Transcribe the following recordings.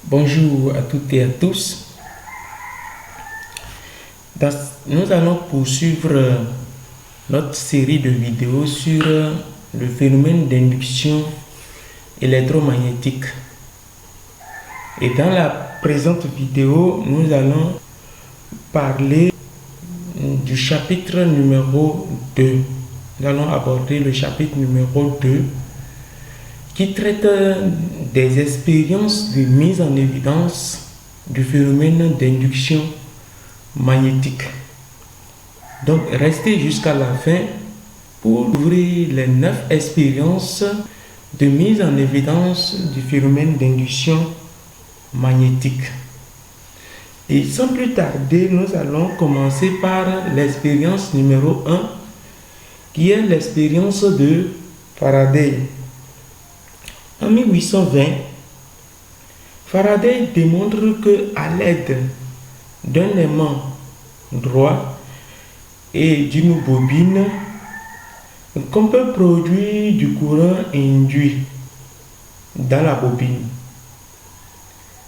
Bonjour à toutes et à tous. Nous allons poursuivre notre série de vidéos sur le phénomène d'induction électromagnétique. Et dans la présente vidéo, nous allons parler du chapitre numéro 2. Nous allons aborder le chapitre numéro 2 qui traite des expériences de mise en évidence du phénomène d'induction magnétique. Donc, restez jusqu'à la fin pour ouvrir les 9 expériences de mise en évidence du phénomène d'induction magnétique. Et sans plus tarder, nous allons commencer par l'expérience numéro 1, qui est l'expérience de Faraday. En 1820, Faraday démontre que à l'aide d'un aimant droit et d'une bobine, qu'on peut produire du courant induit dans la bobine.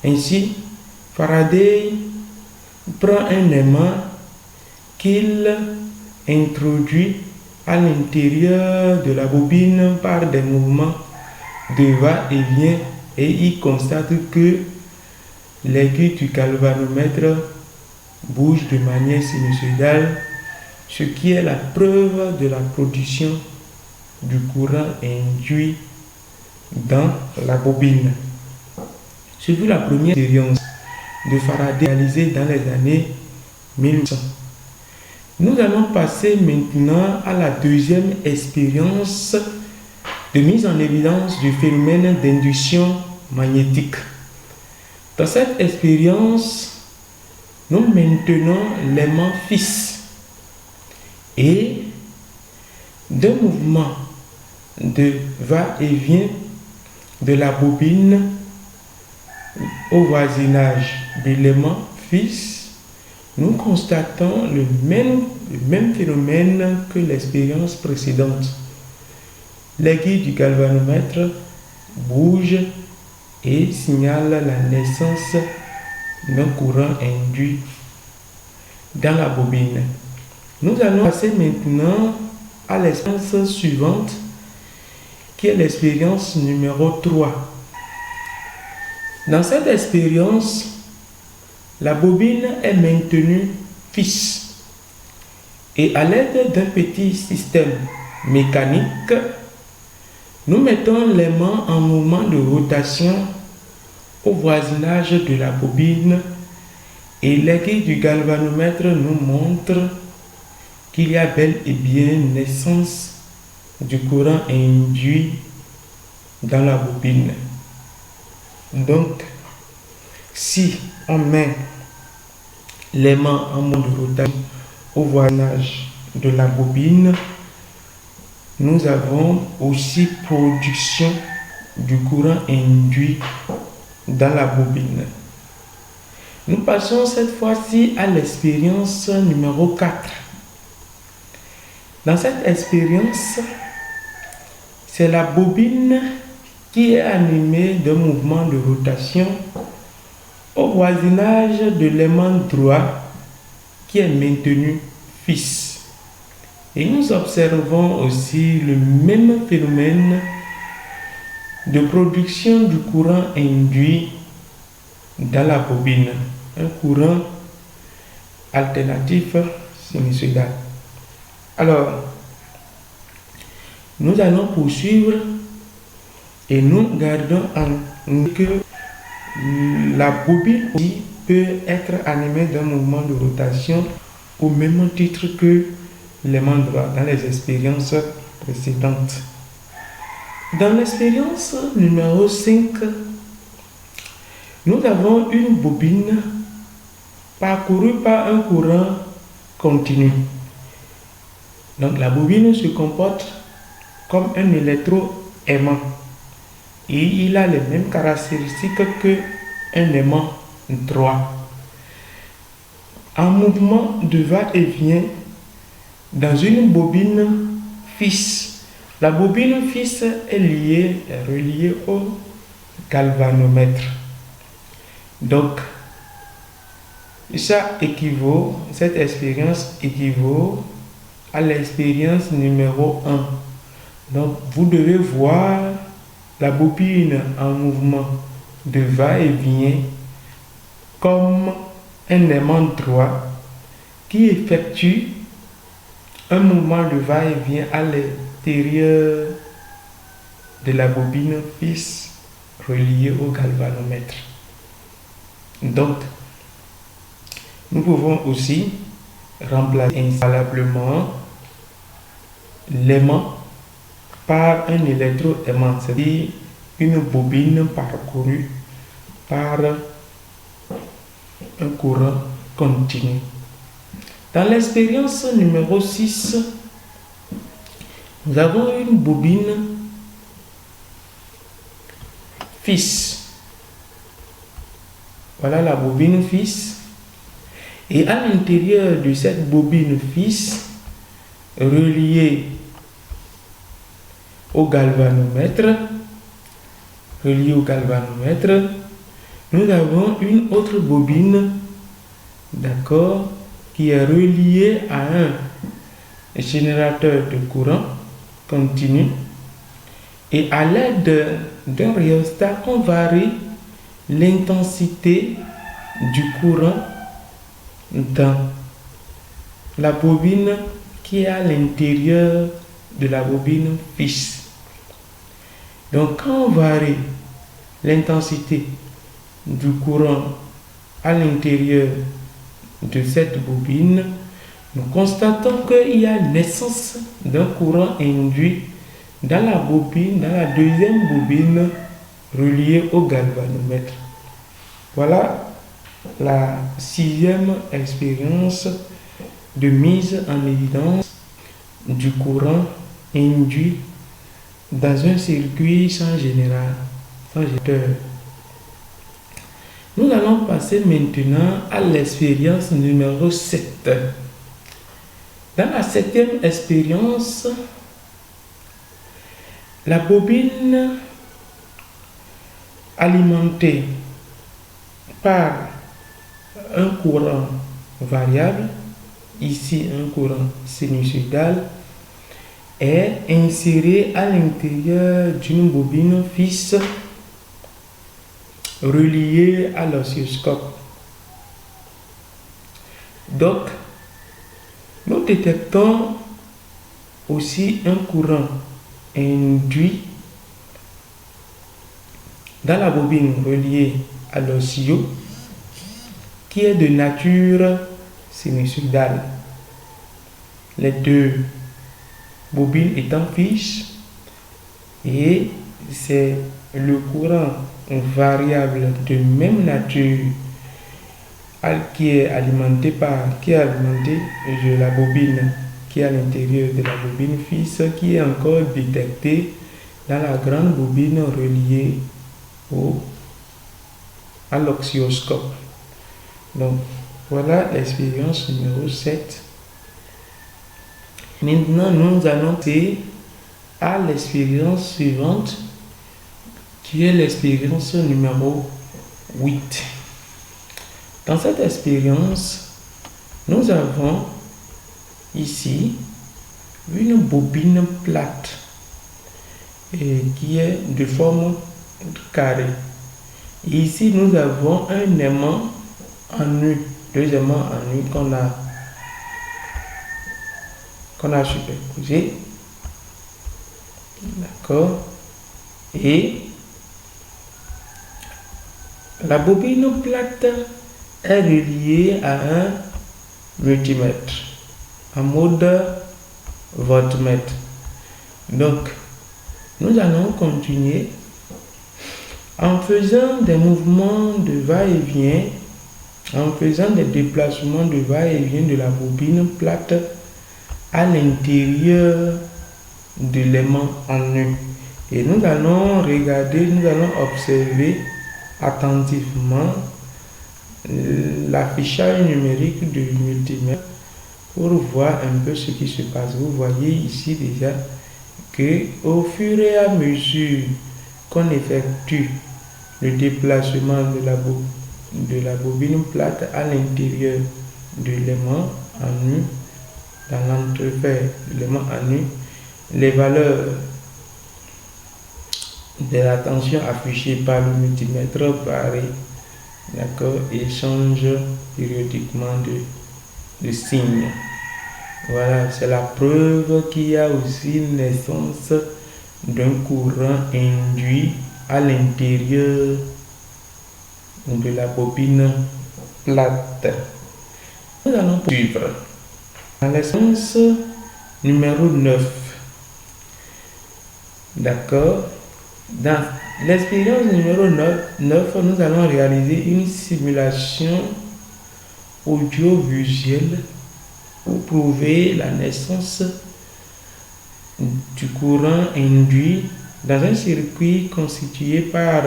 Ainsi, Faraday prend un aimant qu'il introduit à l'intérieur de la bobine par des mouvements de va-et-vient et il constate que l'aiguille du galvanomètre bouge de manière sinusoïdale, ce qui est la preuve de la production du courant induit dans la bobine. Ce fut la première expérience de Faraday réalisée dans les années 1800. Nous allons passer maintenant à la deuxième expérience de mise en évidence du phénomène d'induction magnétique. Dans cette expérience, nous maintenons l'aimant fixe et d'un mouvement de va-et-vient de la bobine au voisinage de l'aimant fixe, nous constatons le même phénomène que l'expérience précédente. L'aiguille du galvanomètre bouge et signale la naissance d'un courant induit dans la bobine. Nous allons passer maintenant à l'expérience suivante, qui est l'expérience numéro 3. Dans cette expérience, la bobine est maintenue fixe et à l'aide d'un petit système mécanique, nous mettons l'aimant en mouvement de rotation au voisinage de la bobine et l'aiguille du galvanomètre nous montre qu'il y a bel et bien naissance du courant induit dans la bobine. Donc, si on met l'aimant en mode de rotation au voisinage de la bobine, nous avons aussi production du courant induit dans la bobine. Nous passons cette fois-ci à l'expérience numéro 4. Dans cette expérience, c'est la bobine qui est animée d'un mouvement de rotation au voisinage de l'aimant droit qui est maintenu fixe. Et nous observons aussi le même phénomène de production du courant induit dans la bobine, un courant alternatif sinusoïdal. Alors, nous allons poursuivre et nous gardons en que la bobine aussi peut être animée d'un mouvement de rotation au même titre que l'aimant droit dans les expériences précédentes. Dans l'expérience numéro 5, nous avons une bobine parcourue par un courant continu. Donc la bobine se comporte comme un électroaimant. et il a les mêmes caractéristiques que un aimant droit. En mouvement de va-et-vient dans une bobine fixe. La bobine fixe est reliée au galvanomètre. Donc, cette expérience équivaut à l'expérience numéro 1. Donc, vous devez voir la bobine en mouvement de va-et-vient comme un aimant droit qui effectue un mouvement de va-et-vient à l'intérieur de la bobine fixe reliée au galvanomètre. Donc, nous pouvons aussi remplacer inséparablement l'aimant par un électroaimant, c'est-à-dire une bobine parcourue par un courant continu. Dans l'expérience numéro 6, nous avons une bobine fixe. Voilà la bobine fixe. Et à l'intérieur de cette bobine fixe, reliée au galvanomètre, nous avons une autre bobine, d'accord, qui est reliée à un générateur de courant continu. Et à l'aide d'un rhéostat, on varie l'intensité du courant dans la bobine qui est à l'intérieur de la bobine fixe. Donc, quand on varie l'intensité du courant à l'intérieur de cette bobine, nous constatons qu'il y a naissance d'un courant induit dans la deuxième bobine reliée au galvanomètre. Voilà la 6e expérience de mise en évidence du courant induit dans un circuit sans générateur. Nous allons passer maintenant à l'expérience numéro 7. Dans la 7e expérience, la bobine alimentée par un courant variable, ici un courant sinusoïdal, est insérée à l'intérieur d'une bobine fixe reliée à l'oscilloscope. Donc, nous détectons aussi un courant induit dans la bobine reliée à l'oscillo qui est de nature sinusoïdale. Les deux bobines étant fixes, et c'est le courant variable de même nature qui est alimenté de la bobine qui est à l'intérieur de la bobine fixe, qui est encore détecté dans la grande bobine reliée à l'oscilloscope. Donc, voilà l'expérience numéro 7. Maintenant, nous allons passer à l'expérience suivante, qui est l'expérience numéro 8. Dans cette expérience, nous avons ici une bobine plate et qui est de forme carrée. Et ici, nous avons un aimant en nu, deux aimants en nu qu'on a superposé. D'accord. Et la bobine plate est reliée à un multimètre en mode voltmètre. Donc, nous allons continuer en faisant des mouvements de va-et-vient, en faisant des déplacements de va-et-vient de la bobine plate à l'intérieur de l'aimant en nu. Et nous allons regarder, nous allons observer attentivement l'affichage numérique du multimètre pour voir un peu ce qui se passe. Vous voyez ici déjà que au fur et à mesure qu'on effectue le déplacement de la bobine plate à l'intérieur de l'aimant en nu, dans l'entrefer de l'aimant en nu, les valeurs de la tension affichée par le multimètre varient, d'accord, et changent périodiquement de signe. Voilà, c'est la preuve qu'il y a aussi naissance d'un courant induit à l'intérieur de la bobine plate. Nous allons poursuivre. Dans l'essence numéro 9, d'accord, dans l'expérience numéro 9, nous allons réaliser une simulation audiovisuelle pour prouver la naissance du courant induit dans un circuit constitué par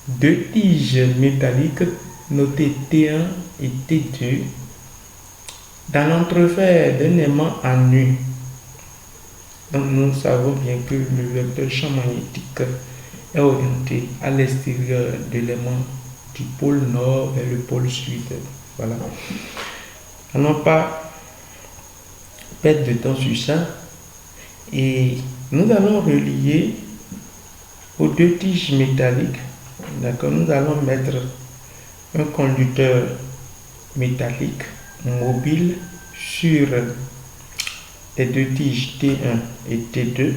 deux tiges métalliques notées T1 et T2 dans l'entrefer d'un aimant en nu. Donc nous savons bien que le vecteur champ magnétique est orienté à l'extérieur de l'aimant du pôle nord vers le pôle sud. Voilà. Allons pas perdre de temps sur ça. Et nous allons relier aux deux tiges métalliques. D'accord, nous allons mettre un conducteur métallique mobile sur les deux tiges T1 et T2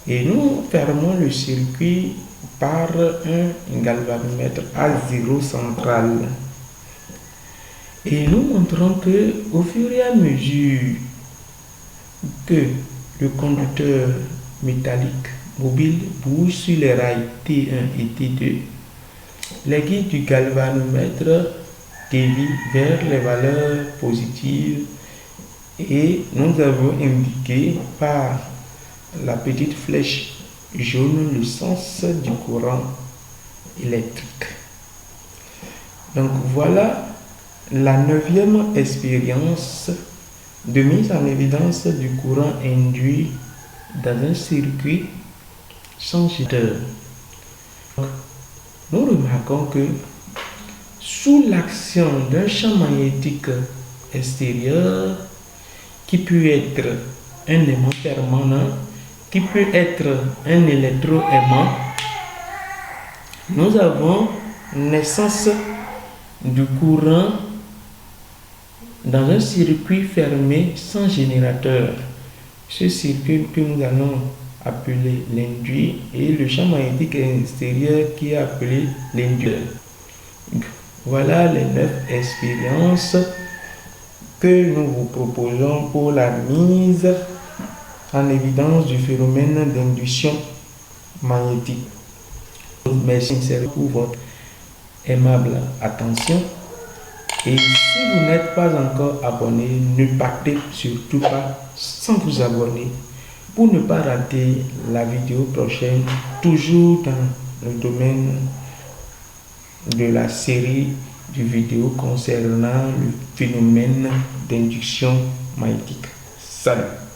et nous fermons le circuit par un galvanomètre A0 central. Et nous montrons que au fur et à mesure que le conducteur métallique mobile bouge sur les rails T1 et T2, les guides du galvanomètre dévient vers les valeurs positives et nous avons indiqué par la petite flèche jaune le sens du courant électrique. Donc voilà la 9e expérience de mise en évidence du courant induit dans un circuit changeur. Nous remarquons que sous l'action d'un champ magnétique extérieur qui peut être un aimant permanent, qui peut être un électroaimant, nous avons naissance du courant dans un circuit fermé sans générateur. Ce circuit que nous allons appeler l'induit et le champ magnétique extérieur qui est appelé l'inducteur. Voilà les 9 expériences que nous vous proposons pour la mise en évidence du phénomène d'induction magnétique. Merci sincèrement pour votre aimable attention. Et si vous n'êtes pas encore abonné, ne partez surtout pas sans vous abonner pour ne pas rater la vidéo prochaine, toujours dans le domaine de la série de vidéos concernant le phénomène d'induction magnétique. Salut!